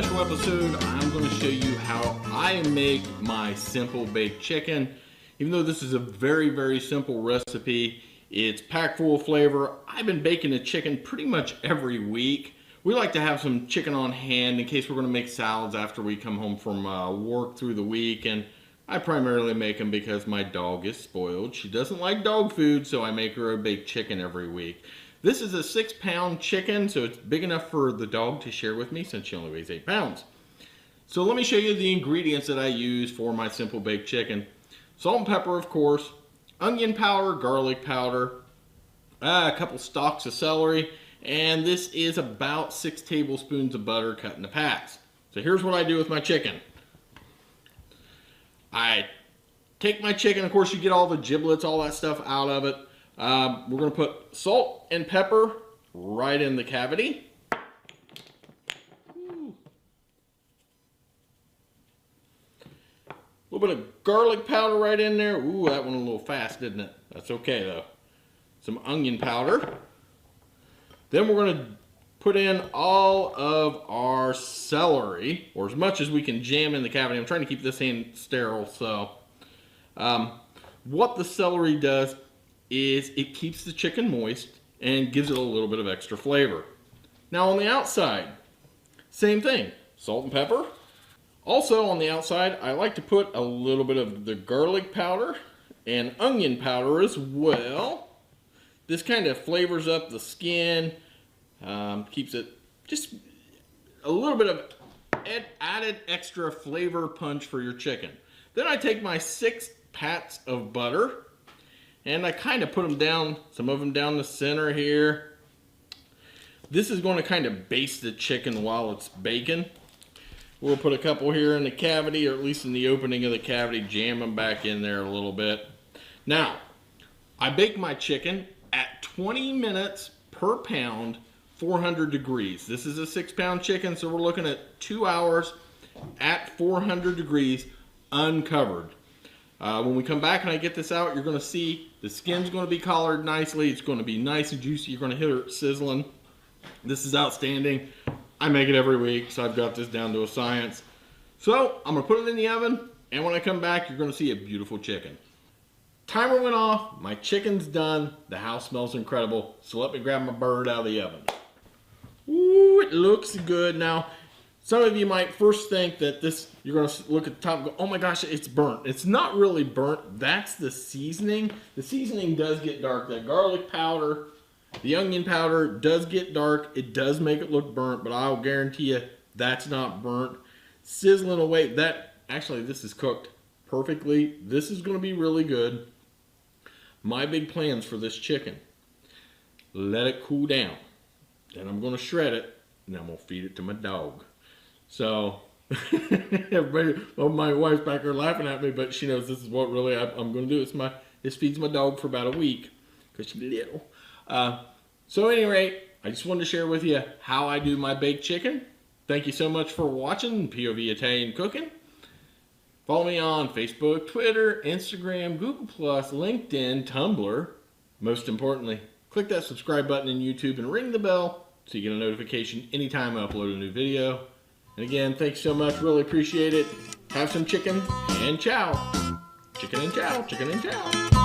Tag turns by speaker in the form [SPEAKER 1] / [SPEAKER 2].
[SPEAKER 1] special episode, I'm going to show you how I make my simple baked chicken. Even though this is a very simple recipe, it's packed full of flavor. I've been baking a chicken pretty much every week. We like to have some chicken on hand in case we're going to make salads after we come home from work through the week. And I primarily make them because my dog is spoiled. She doesn't like dog food, so I make her a baked chicken every week. This is a 6-pound chicken, so it's big enough for the dog to share with me since she only weighs 8 pounds. So let me show you the ingredients that I use for my simple baked chicken. Salt and pepper, of course, onion powder, garlic powder, a couple stalks of celery, and this is about 6 tablespoons of butter cut into pats. So here's what I do with my chicken. I take my chicken, of course you get all the giblets, all that stuff out of it. We're going to put salt and pepper right in the cavity. Ooh. A little bit of garlic powder right in there. Ooh, that went a little fast, didn't it? That's okay though. Some onion powder. Then we're going to put in all of our celery, or as much as we can jam in the cavity. I'm trying to keep this hand sterile, so what the celery does is it keeps the chicken moist and gives it a little bit of extra flavor. Now on the outside, same thing, salt and pepper. Also on the outside, I like to put a little bit of the garlic powder and onion powder as well. This kind of flavors up the skin, keeps it just a little bit of added extra flavor punch for your chicken. Then I take my 6 pats of butter and I kind of put them down, some of them down the center here. This is going to kind of baste the chicken while it's baking. We'll put a couple here in the cavity, or at least in the opening of the cavity, jam them back in there a little bit. Now, I bake my chicken at 20 minutes per pound, 400 degrees. This is a 6-pound chicken, so we're looking at 2 hours at 400 degrees uncovered. When we come back and I get this out, you're going to see the skin's going to be collared nicely. It's going to be nice and juicy. You're going to hear it sizzling. This is outstanding. I make it every week, so I've got this down to a science. So I'm going to put it in the oven, and when I come back, you're going to see a beautiful chicken. Timer went off. My chicken's done. The house smells incredible. So let me grab my bird out of the oven. Ooh, it looks good. Now, some of you might first think that this, you're going to look at the top and go, oh my gosh, it's burnt. It's not really burnt. That's the seasoning. The seasoning does get dark. That garlic powder, the onion powder does get dark. It does make it look burnt, but I'll guarantee you that's not burnt. Sizzling away. This is cooked perfectly. This is going to be really good. My big plans for this chicken. Let it cool down. Then I'm going to shred it, and I'm going to feed it to my dog. So, everybody, my wife's back there laughing at me, but she knows this is what really I'm going to do. This feeds my dog for about a week, because she's little. So at any rate, I just wanted to share with you how I do my baked chicken. Thank you so much for watching POV Italian Cooking. Follow me on Facebook, Twitter, Instagram, Google+, LinkedIn, Tumblr. Most importantly, click that subscribe button in YouTube and ring the bell so you get a notification anytime I upload a new video. And again, thanks so much. Really appreciate it. Have some chicken and chow. Chicken and chow. Chicken and chow.